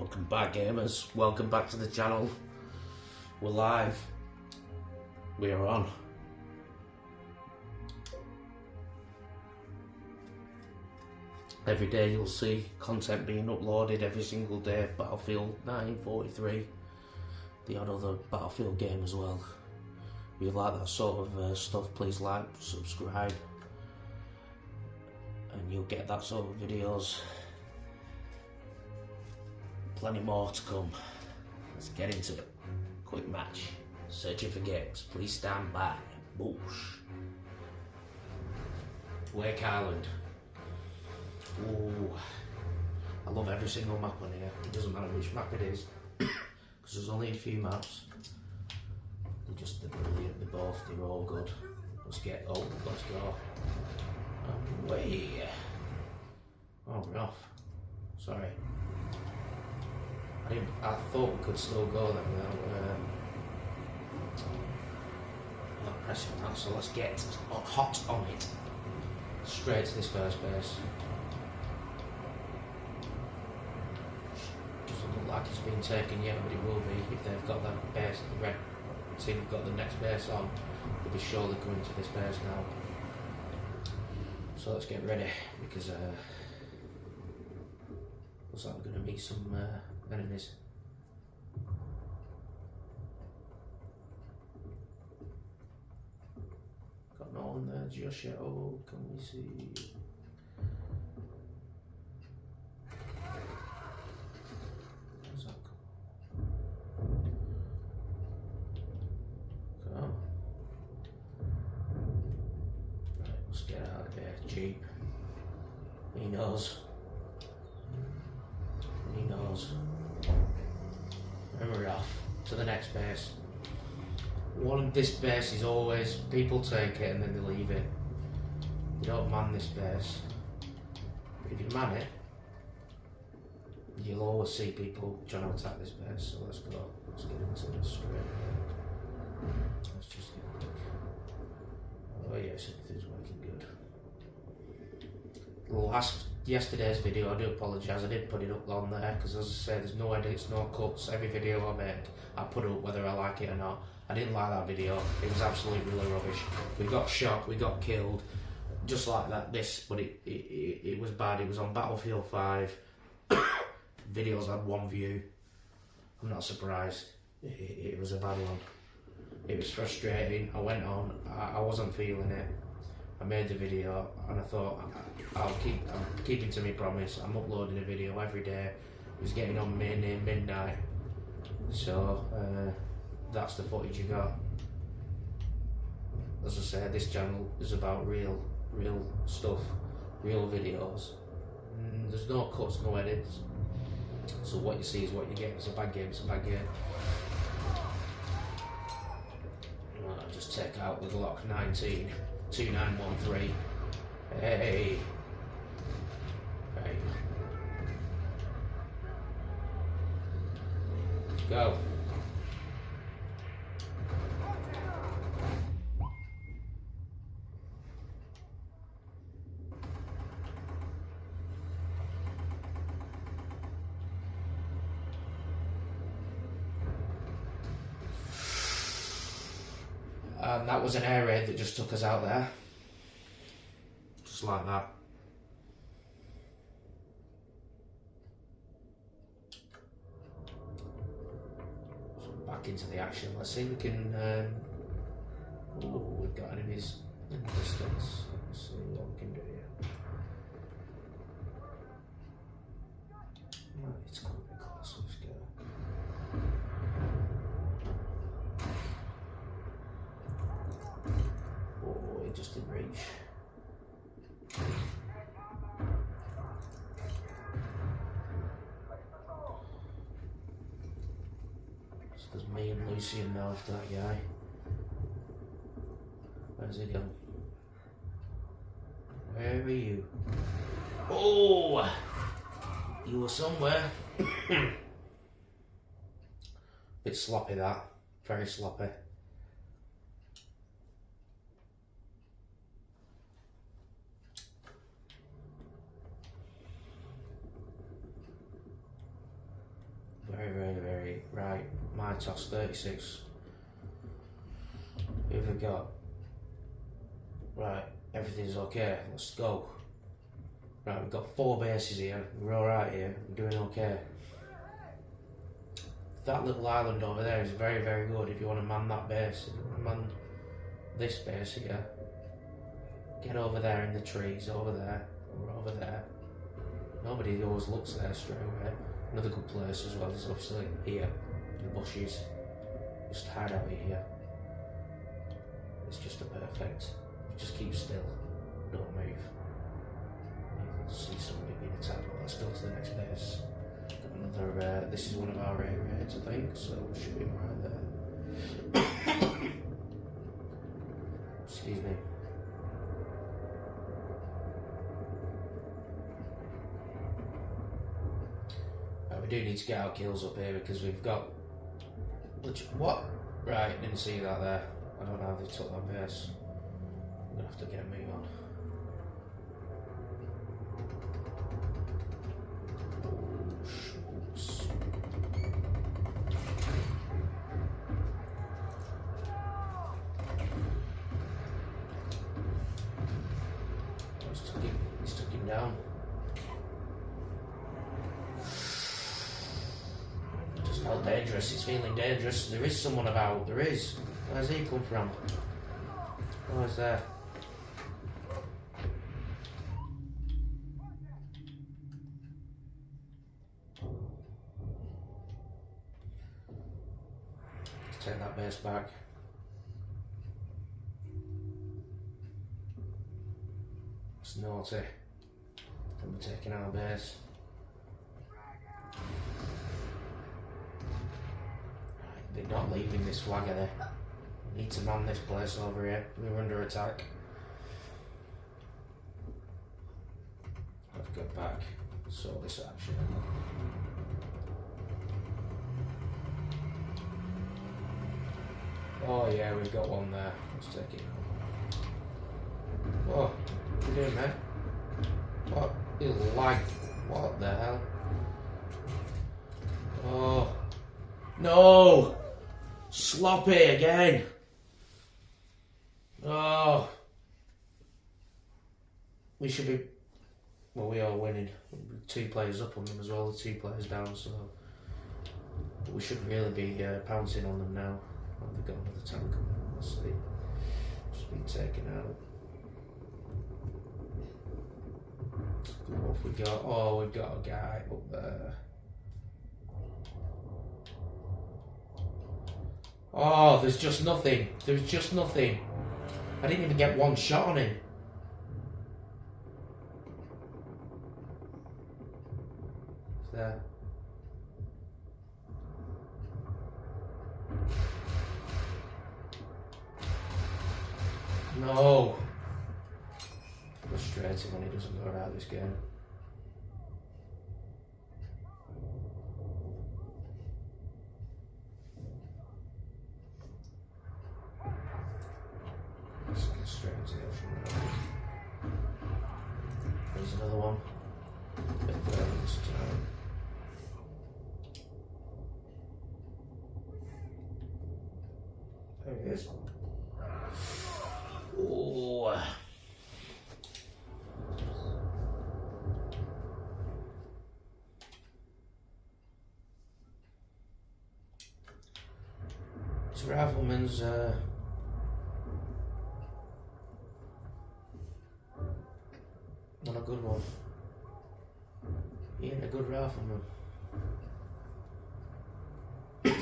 Welcome back, gamers. Welcome back to the channel. We're live. We are on. Every day you'll see content being uploaded every single day. Battlefield 1943, the odd other Battlefield game as well. If you like that sort of stuff, please like, subscribe, and you'll get that sort of videos. Plenty more to come. Let's get into it. Quick match. Searching for games. Please stand by. Boosh. Wake Island. Ooh. I love every single map on here. It doesn't matter which map it is. Because there's only a few maps. They're brilliant. They're all good. Let's go. Away. Oh, we're off. Sorry. I thought we could still go then without not pressing that, so let's get hot on it. Straight to this first base. Doesn't look like it's been taken yet, but it will be if they've got that base, the red team have got the next base on. They'll be surely coming to this base now. So let's get ready, because looks like we're going to meet some enemies. Got no one there just yet. Oh, can we see? Where's that come? Right, let's get out of there. Jeep. He knows. He knows. And we're off to the next base. This base is always, people take it and then they leave it. You don't man this base. But if you man it, you'll always see people trying to attack this base. So let's go. Let's get into this straight. Let's just get quick. Oh yes, everything's working good. Yesterday's video, I do apologise, I did put it up on there because, as I say, there's no edits, no cuts. Every video I make, I put up whether I like it or not. I didn't like that video, it was absolutely really rubbish. We got shot, we got killed, just like that, but it was bad. It was on Battlefield 5, videos had 1 view. I'm not surprised, it was a bad one. It was frustrating, I went on, I wasn't feeling it. I made the video and I thought I'm keeping to my promise. I'm uploading a video every day. It was getting on near midnight, so that's the footage you got. As I said, this channel is about real stuff, real videos. There's no cuts, no edits. So what you see is what you get. It's a bad game. It's a bad game. I'll just take out the Glock 19. 2913. Hey. Right. Let's go. And that was an air raid that just took us out there. Just like that. So back into the action. Let's see if we can... oh, we've got enemies in the distance. Let's see what we can do here. Right, it's quite a bit close. Let's go. Oh, it just didn't reach. So there's me and Lucian now after that guy. Where's he gone? Where are you? Oh! You were somewhere. Bit sloppy that. Very sloppy. Right, my toss 36. Who have we got? Right, everything's okay, let's go. Right, we've got 4 bases here, we're alright here, we're doing okay. That little island over there is very, very good if you want to man that base. If you want to man this base here, get over there in the trees, over there, or over there. Nobody always looks there straight away. Another good place as well is obviously here, in the bushes. Just hide out here. It's just a perfect. Just keep still, don't move. You'll see somebody being attacked. Well, let's go to the next base. Got another. This is one of our raids, I think, so we should be right there. Excuse me. We do need to get our kills up here because we've got. What? Right, didn't see that there. I don't know how they took that base. I'm gonna have to get a move on. He's took him down. Just felt dangerous. He's feeling dangerous. There is someone about. There is. Where's he come from? Oh, he's there. Let's take that base back. It's naughty. And we're taking our base. They're not leaving this flag, are they? We need to man this place over here. We're under attack. Let's go back. Sort this action. Oh yeah, we've got one there. Let's take it out. Whoa, what are you doing, man? What? You lag. What the hell? Oh. No! Sloppy again! Oh! We should be... Well, we are winning. 2 players up on them as well, 2 players down, so... But we should really be pouncing on them now. Oh, they've got another tank coming. Let's see. Just been taken out. What have we got? Oh, we've got a guy up there. Oh, there's just nothing. There's just nothing. I didn't even get one shot on him. It's there. No. Frustrating when he doesn't go out this game. Let's get straight into the ocean. There's another one. A bit further this time. There he is. Oh. This rifleman's not a good one. He ain't a good rifleman. You're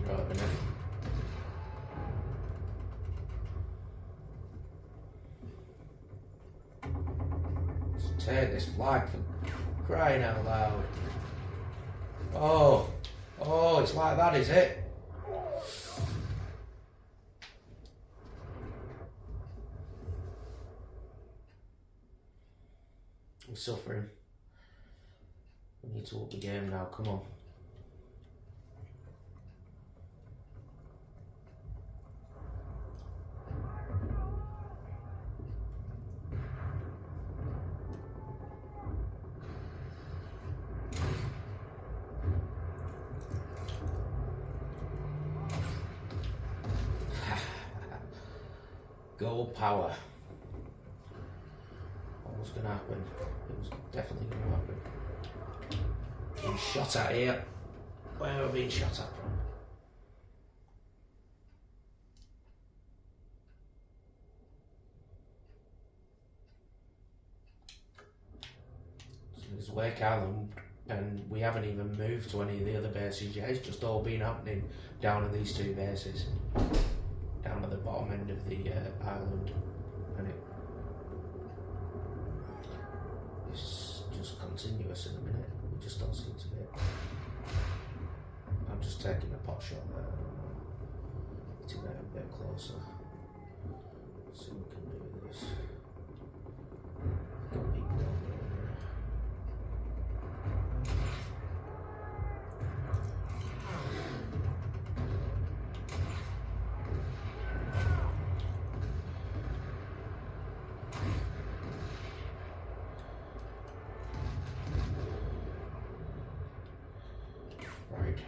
right, innit? Take this flag for crying out loud. Oh, oh, it's like that, is it? We're suffering. We need to up the game now, come on. Gold power. What was going to happen? It was definitely going to happen. Being shot at here. Where are we being shot at from? So there's Wake Island, and we haven't even moved to any of the other bases yet. It's just all been happening down at these two bases. Down at the bottom end of the island. And it's just continuous in a minute. We just don't seem to be. I'm just taking a pot shot there. To get a bit closer. See if we can do this. Got people down there. Right.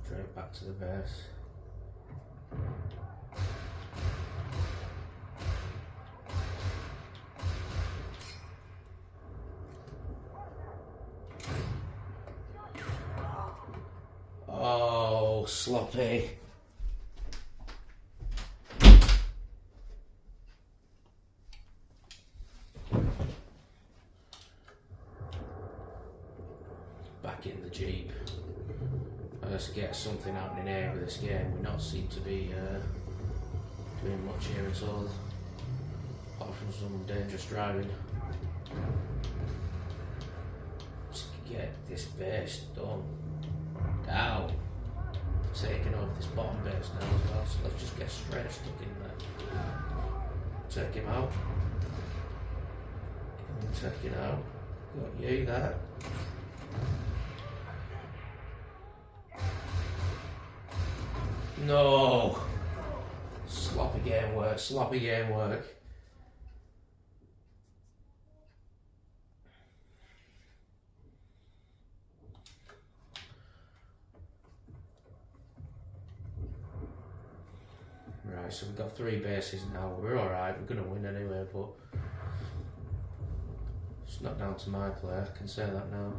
Straight back to the base. Oh, sloppy. Back in the Jeep. Let's get something happening here with this game. We not seem to be doing much here at all, apart from some dangerous driving. Let's get this base done. Down. Taking over this bottom base now as well, so let's just get straight stuck in there. Take him out. Take it out. Got you there. No! Sloppy game work, sloppy game work. Right, so we've got 3 bases now. We're alright, we're going to win anyway, but it's not down to my play, I can say that now.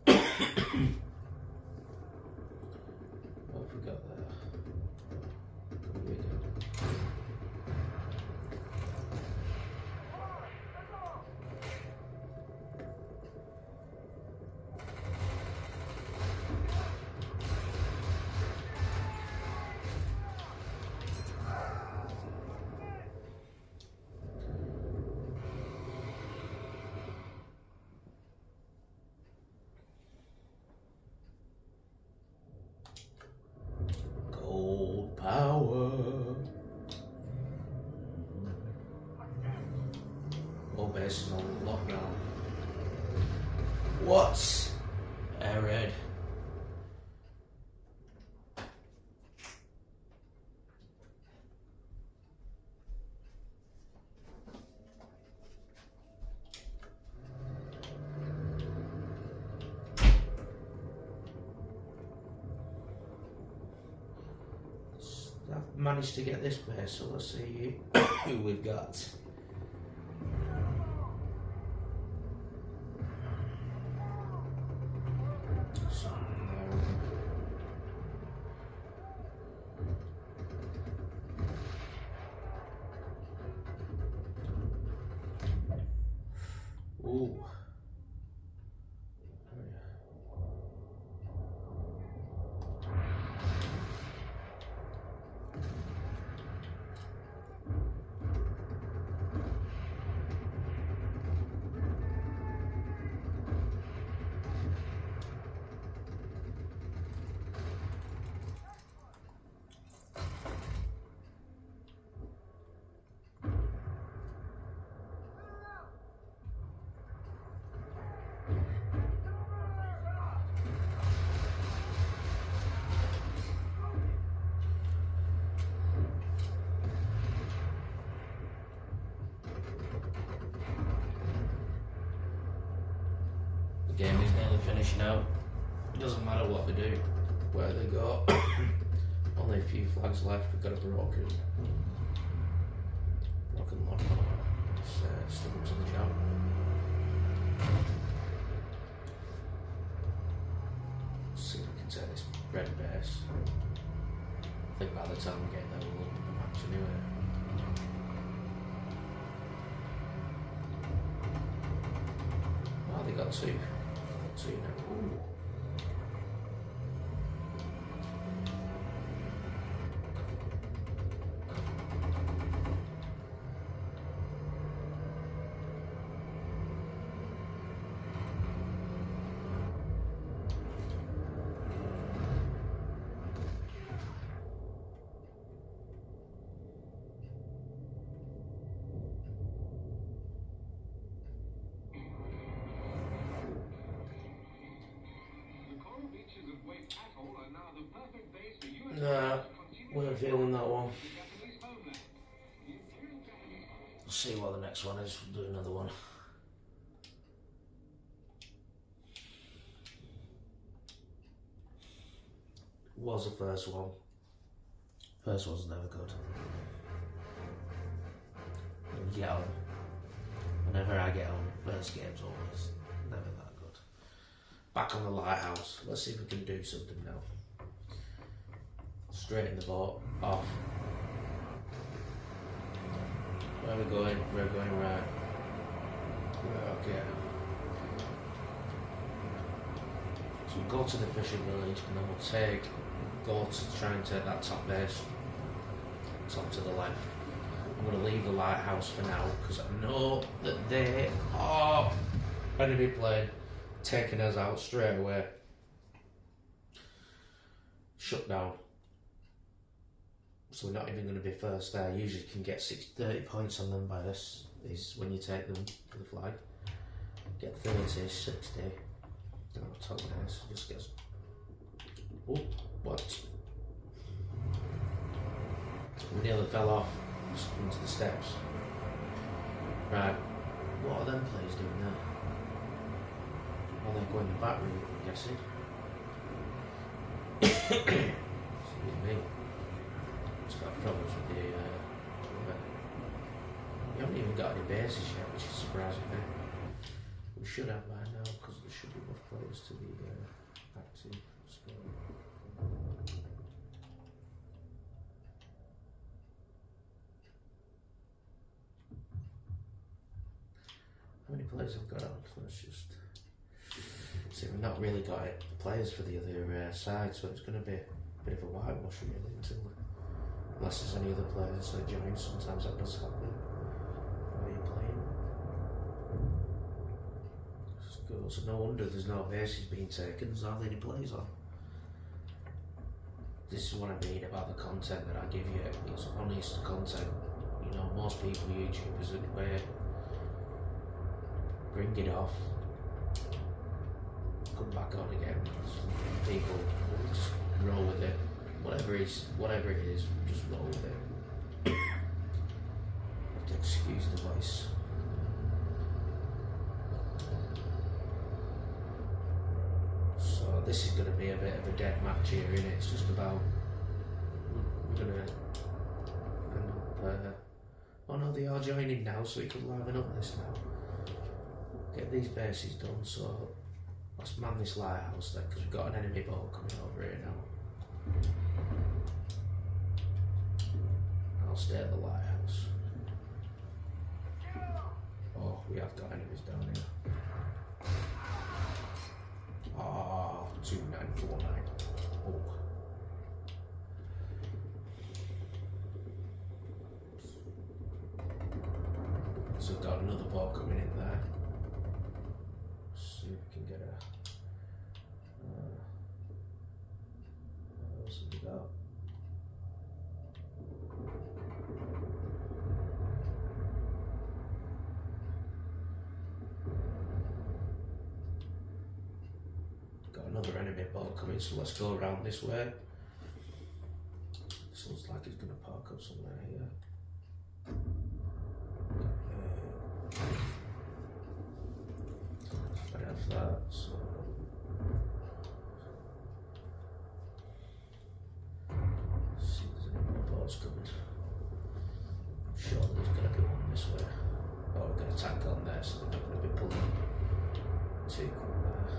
What have we got there? Really good. Power. All bases on lockdown. What? Air red. I've managed to get this base, so let's see who we've got. Ooh. Game is nearly finished now. It doesn't matter what they do, where they go. Only a few flags left. We've got a broken lock. It's still up to the job. Let's see if we can take this red base. I think by the time we get there we'll win the match anyway. Oh, they got two. Two now. Ooh. Nah, weren't feeling that one. We'll see what the next one is. We'll do another one. Was the first one. First one's never good. You get on. Whenever I get on, first game's always never that good. Back on the lighthouse. Let's see if we can do something now. Straight in the boat, off. Where are we going? We're going right. Okay. So we'll go to the fishing village and then we'll go to try and take that top base. Top to the left. I'm going to leave the lighthouse for now because I know that they are enemy plane taking us out straight away. Shut down. So we're not even going to be first there. Usually you can get 30 points on them by this, is when you take them for the flag. Get 30, 60. Oh, top nice. Just gets. Oh, what? We nearly fell off just into the steps. Right. What are them players doing there? Oh, they're going the back route, I'm guessing. Excuse me. It's got problems with the we haven't even got any bases yet, which is surprising me. We should have by now because there should be enough players to be active. How many players have got on? Let's just see. We've not really got players for the other side, so it's going to be a bit of a whitewash really until. Unless there's any other players that join, sometimes that does happen. How are you playing? So no wonder there's no bases being taken, there's hardly any players on. This is what I mean about the content that I give you. It's honest content. You know, most people, YouTubers, bring it off, come back on again. Some people will just roll with it. Whatever it is, just roll with it. Have to excuse the voice. So this is going to be a bit of a dead match here, isn't it? It's just about we're going to end up. Oh no, they are joining now, so we could liven up this now. Get these bases done. So let's man this lighthouse then, because we've got an enemy boat coming over here now. I'll stay at the lighthouse. Oh, we have got enemies down here. Ah, 2949. Oh. So we've got another boat coming in there. Let's see if we can get a. What else have we got? Another enemy boat coming, so let's go around this way. This looks like it's going to park up somewhere here. I'd have that, so tank on there, so they're not going to be pulling too quick there.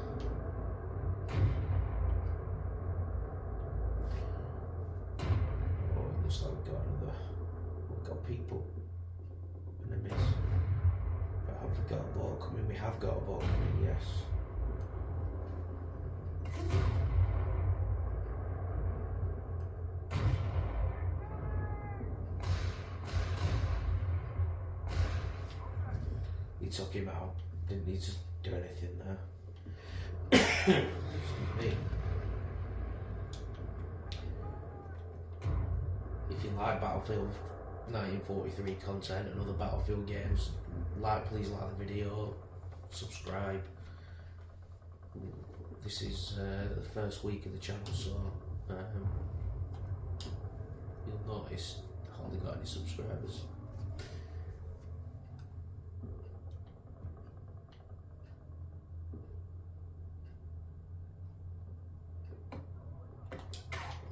Oh, it looks like we've got people in the miss. But have we got a ball coming? We have got a ball coming, yes. He took him out, didn't need to do anything there. If you like Battlefield 1943 content and other Battlefield games, please like the video, subscribe. This is the first week of the channel, so you'll notice I hardly got any subscribers.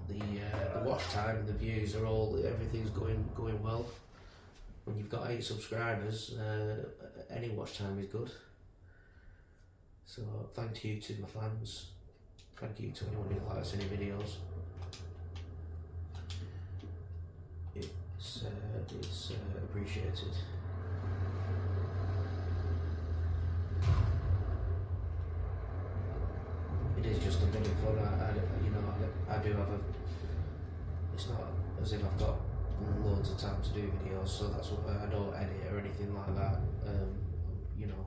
The watch time and the views are everything's going well. When you've got 8 subscribers, any watch time is good. So thank you to my fans. Thank you to anyone who likes any videos. It's appreciated. It is just a bit of fun. I do have a. It's not as if I've got loads of time to do videos, so that's why I don't edit or anything like that. You know.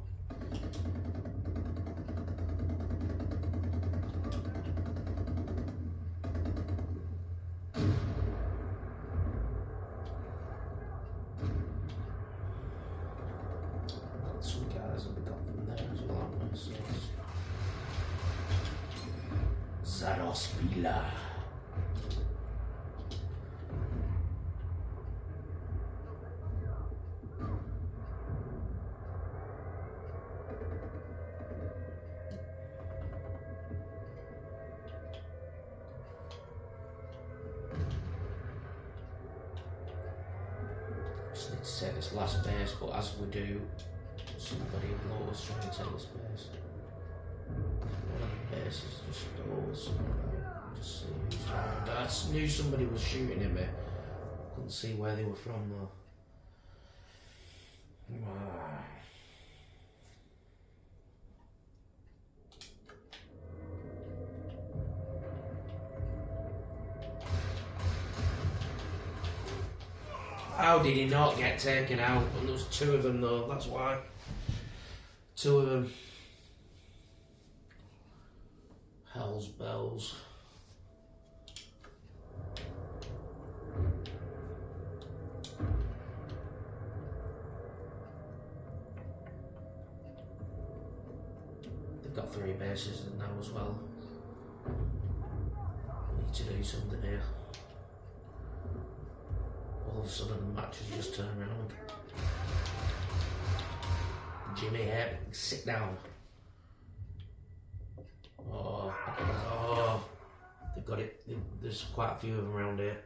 Got some guys that we got from there as well, haven't we? So Zarospila. Just need to take this last base, but as we do, somebody will always try and take this base. One of the bases just always around. Just see who's around. I knew somebody was shooting at me. Couldn't see where they were from though. How did he not get taken out? And there was 2 of them though, that's why. 2 of them. Hell's bells. They've got 3 bases now as well. Need to do something here. All of a sudden the match has just turned around. Jimmy Hebb, sit down. Oh, they've got it. There's quite a few of them around here.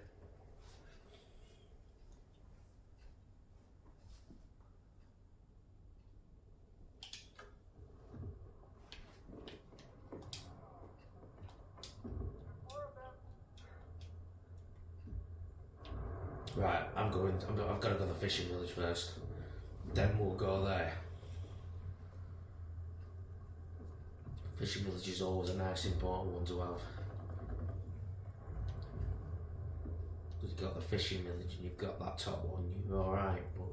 Right, I've got to go to the fishing village first. Then we'll go there. Fishing village is always a nice, important one to have. You've got the fishing village and you've got that top one, you're alright, but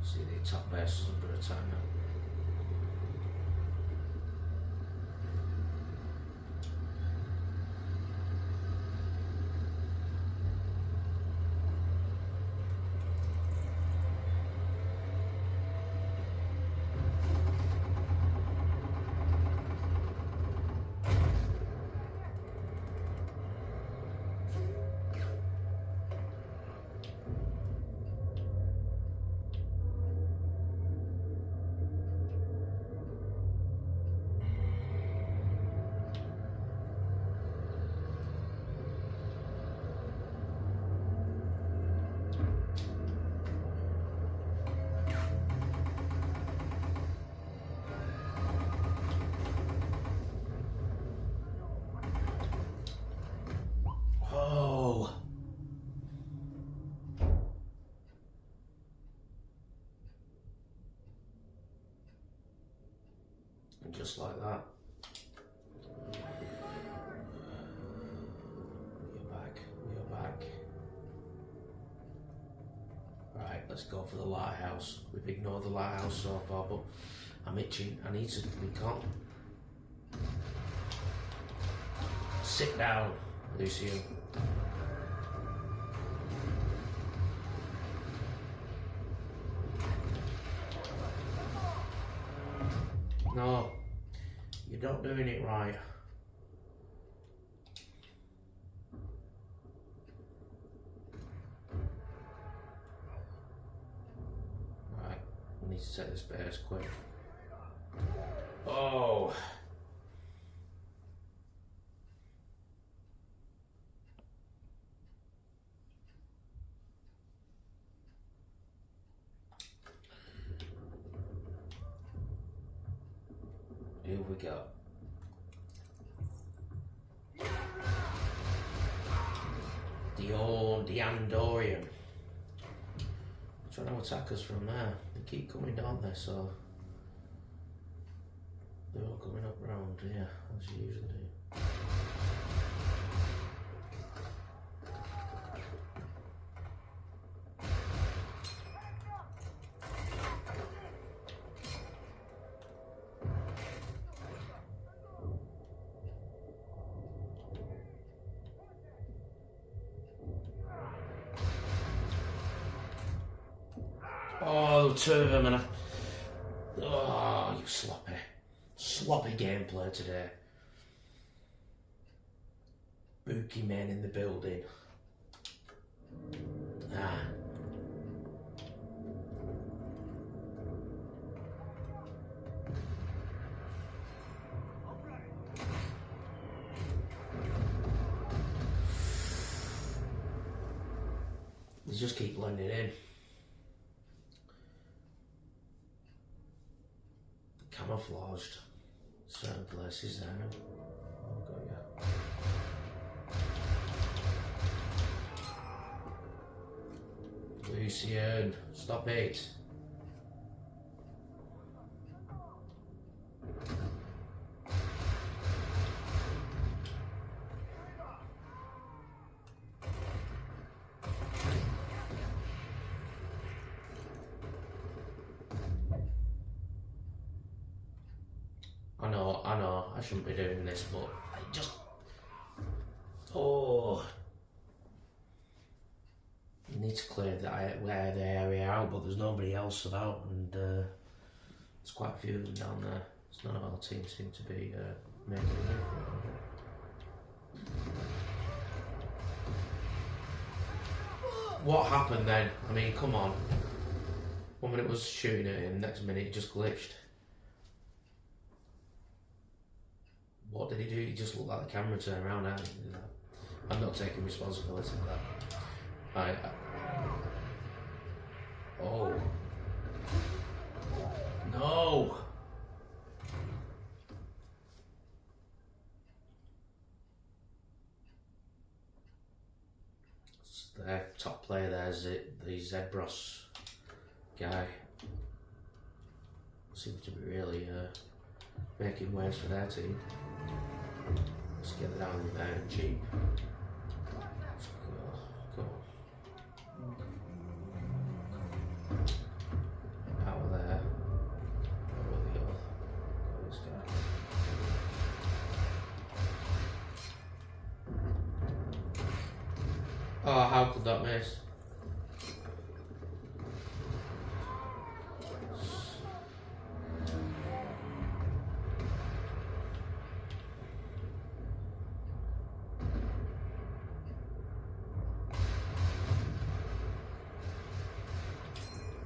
see the top base is under attack now. Just like that. We're back. Right, let's go for the lighthouse. We've ignored the lighthouse so far, but I'm itching. I need to. We can't. Sit down, Lucian. No, you're not doing it right. Right, we need to set this base quick. Oh. Here we go. The Andorian. Trying to attack us from there. They keep coming down there, so they're all coming up round here, as you usually do. Oh, two of them, and oh, you sloppy gameplay today. Bookie men in the building. Ah. They just keep blending in. Camouflaged certain places there. Oh, got ya. Lucian, stop it. I know, I shouldn't be doing this, but I just... Oh... You need to clear the area out, but there's nobody else about, and there's quite a few of them down there. So none of our team seem to be making a move. What happened then? I mean, come on. 1 minute was shooting at him, next minute it just glitched. What did he do? He just looked like the camera turned around. I didn't do that. I'm not taking responsibility for that. Oh. No! The top player there is the Zebros guy. Seems to be really making waves for their team. Let's get down there and cheap. Let's go. Out of there. Over the hill. Go this guy. Oh, how could that miss?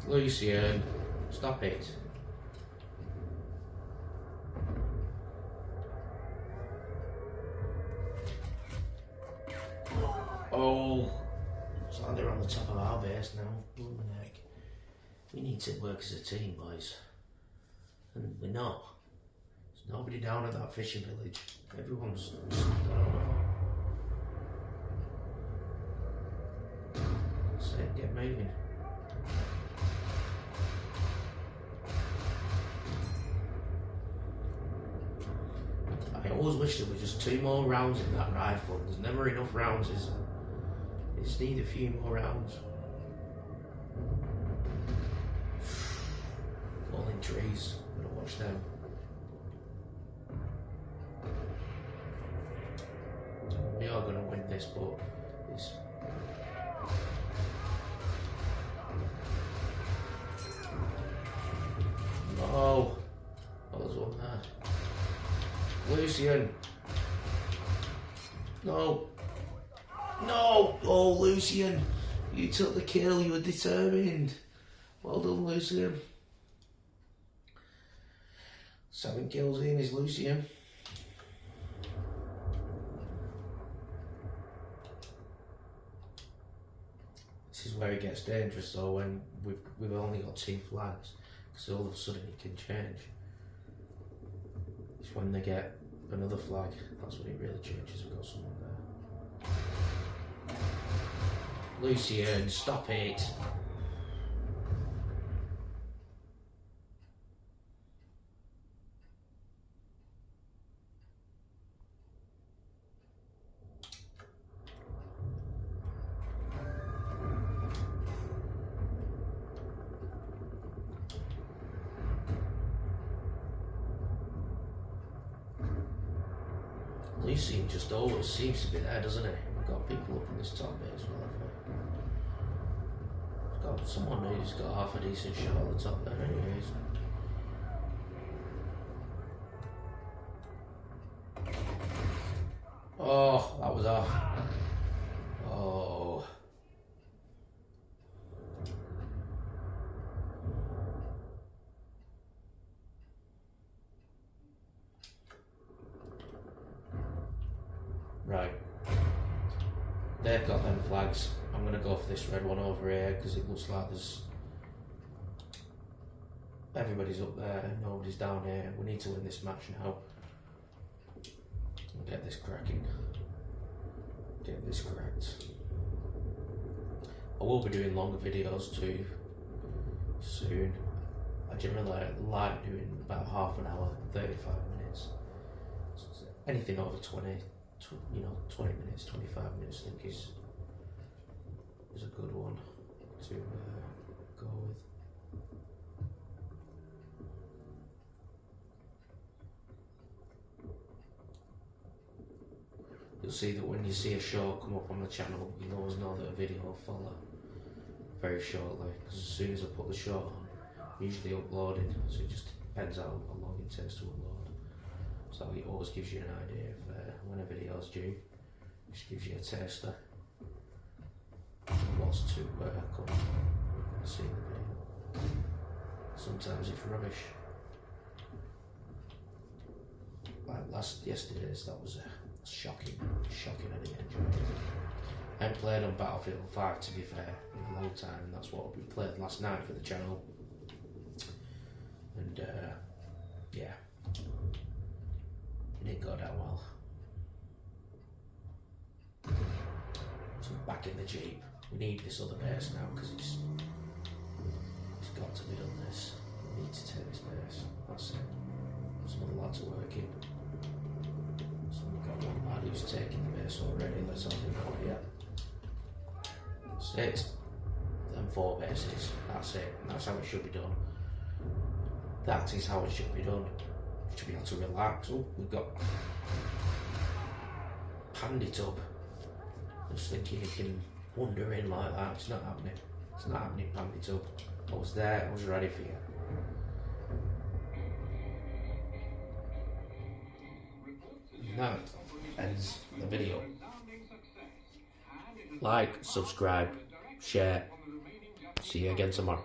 Lucian, stop it. Oh, it's like they're on the top of our base now. Blooming heck. We need to work as a team, boys. And we're not. There's nobody down at that fishing village. Everyone's just, I don't know. So get moving. always wish there were just 2 more rounds in that rifle. There's never enough rounds, is there? You just need a few more rounds. Falling trees. I'm gonna watch them. We are gonna win this, but it's... No! Oh, there's one there. Lucian! No! No! Oh, Lucian! You took the kill, you were determined. Well done, Lucian. 7 kills in is Lucian. This is where it gets dangerous though, when we've only got 2 flags, because all of a sudden it can change. It's when they get another flag, that's when it really changes. We've got someone there. Lucian, stop it! Lucian just always seems to be there, doesn't he? We've got people up in this top bit as well, haven't we? We've got someone who's got half a decent shot at the top there anyways. Oh, that was off. Oh. Right. They've got them flags. I'm going to go for this red one over here because it looks like there's... Everybody's up there, nobody's down here. We need to win this match now. Get this cracking. Get this cracked. I will be doing longer videos too soon. I generally like doing about half an hour, 35 minutes. Anything over 20 minutes, 25 minutes I think is a good one to go with. You'll see that when you see a short come up on the channel, you'll always know that a video will follow very shortly, because as soon as I put the short on, I'm usually uploading, so it just depends how long it takes to upload. So it always gives you an idea of when a video is due. It just gives you a taster of what's to come and see in the video. Sometimes it's rubbish. Like yesterday's, that was shocking. I didn't enjoy it. I haven't played on Battlefield 5 to be fair in a long time, and that's what we played last night for the channel. And yeah, it didn't go down well. So I'm back in the Jeep. We need this other base now because it's got to be done this. We need to take this base. That's it. Some other lads are working. So we've got one lad who's taking the base already. Let's have him out here. That's it. Then 4 bases. That's it. And that's how it should be done. That is how it should be done. You should be able to relax. Oh, we've got Pandy Tub. Just thinking you can wander in like that. It's not happening. It's not happening, Pandy Tub. I was there. I was ready for you. That ends the video. Like, subscribe, share. See you again tomorrow.